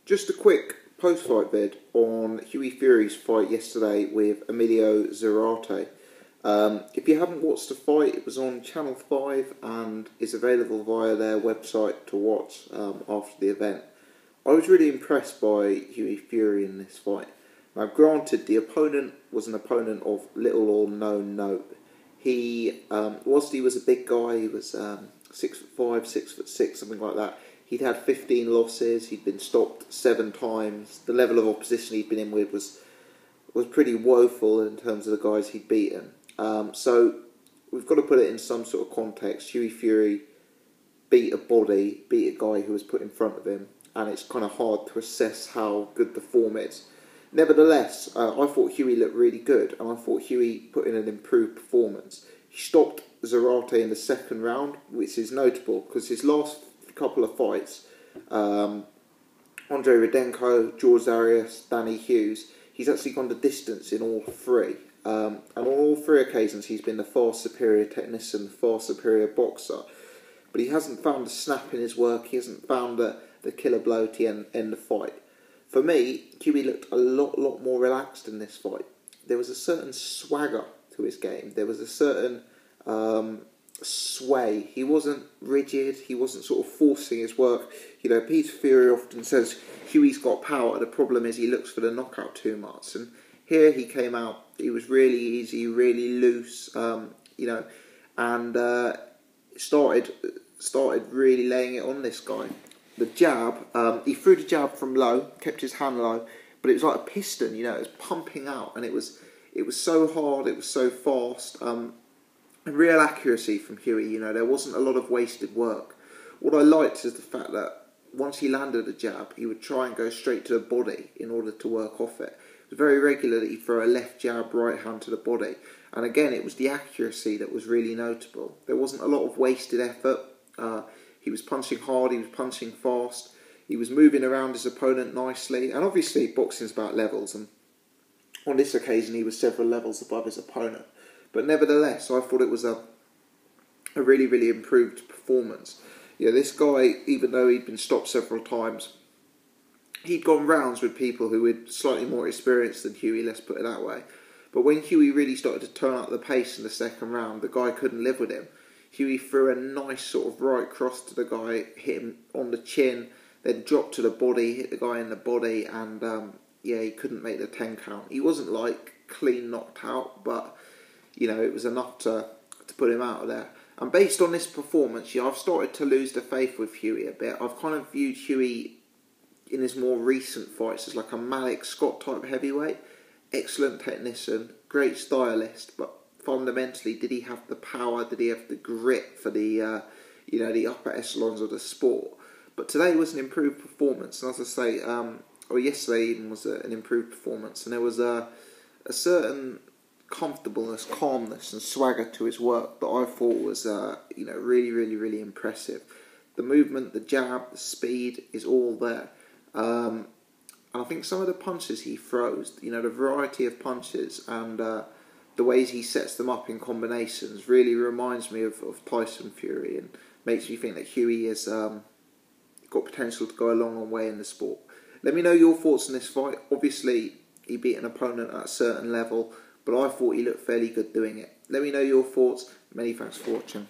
Just a quick post-fight vid on Hughie Fury's fight yesterday with Emilio Zarate. If you haven't watched the fight, it was on Channel 5 and is available via their website to watch after the event. I was really impressed by Hughie Fury in this fight. Now granted, the opponent was an opponent of little or no note. Whilst he was a big guy, he was 6'5", 6'6", something like that. He'd had 15 losses, he'd been stopped 7 times. The level of opposition he'd been in with was pretty woeful in terms of the guys he'd beaten. So we've got to put it in some sort of context. Hughie Fury beat a guy who was put in front of him, and it's kind of hard to assess how good the form is. Nevertheless, I thought Hughie looked really good, and I thought Hughie put in an improved performance. He stopped Zarate in the second round, which is notable because his last couple of fights, Andre Rudenko, George Arias, Danny Hughes, he's actually gone the distance in all three. And on all 3 occasions he's been the far superior technician, the far superior boxer. But he hasn't found the snap in his work, he hasn't found the killer blow to end the fight. For me, Hughie looked a lot more relaxed in this fight. There was a certain swagger to his game. There was a certain sway. He wasn't rigid. He wasn't sort of forcing his work. You know, Peter Fury often says Hughie's got power. The problem is he looks for the knockout too much. And here he came out. He was really easy, really loose. And started really laying it on this guy. The jab, he threw the jab from low, kept his hand low, but it was like a piston. You know, it was pumping out, and it was so hard. It was so fast. Real accuracy from Hughie, you know, there wasn't a lot of wasted work. What I liked is the fact that once he landed a jab, he would try and go straight to the body in order to work off it. It was very regular that he'd throw a left jab, right hand to the body. And again, it was the accuracy that was really notable. There wasn't a lot of wasted effort. He was punching hard, he was punching fast, he was moving around his opponent nicely. And obviously, boxing's about levels, and on this occasion, he was several levels above his opponent. But nevertheless, I thought it was a really improved performance. You know, this guy, even though he'd been stopped several times, he'd gone rounds with people who were slightly more experienced than Hughie, let's put it that way. But when Hughie really started to turn up the pace in the second round, the guy couldn't live with him. Hughie threw a nice sort of right cross to the guy, hit him on the chin, then dropped to the body, hit the guy in the body, and he couldn't make the 10 count. He wasn't like clean knocked out, but you know, it was enough to put him out of there. And based on this performance, I've started to lose the faith with Hughie a bit. I've kind of viewed Hughie in his more recent fights as like a Malik Scott type heavyweight. Excellent technician, great stylist, but fundamentally, did he have the power? Did he have the grit for the the upper echelons of the sport? But today was an improved performance, and as I say, or yesterday even was an improved performance, and there was a certain comfortableness, calmness and swagger to his work that I thought was really impressive. The movement, the jab, the speed is all there. And I think some of the punches he throws, you know, the variety of punches and the ways he sets them up in combinations really reminds me of Tyson Fury, and makes me think that Hughie has got potential to go a long way in the sport. Let me know your thoughts on this fight. Obviously, he beat an opponent at a certain level, but I thought he looked fairly good doing it. Let me know your thoughts. Many thanks for watching.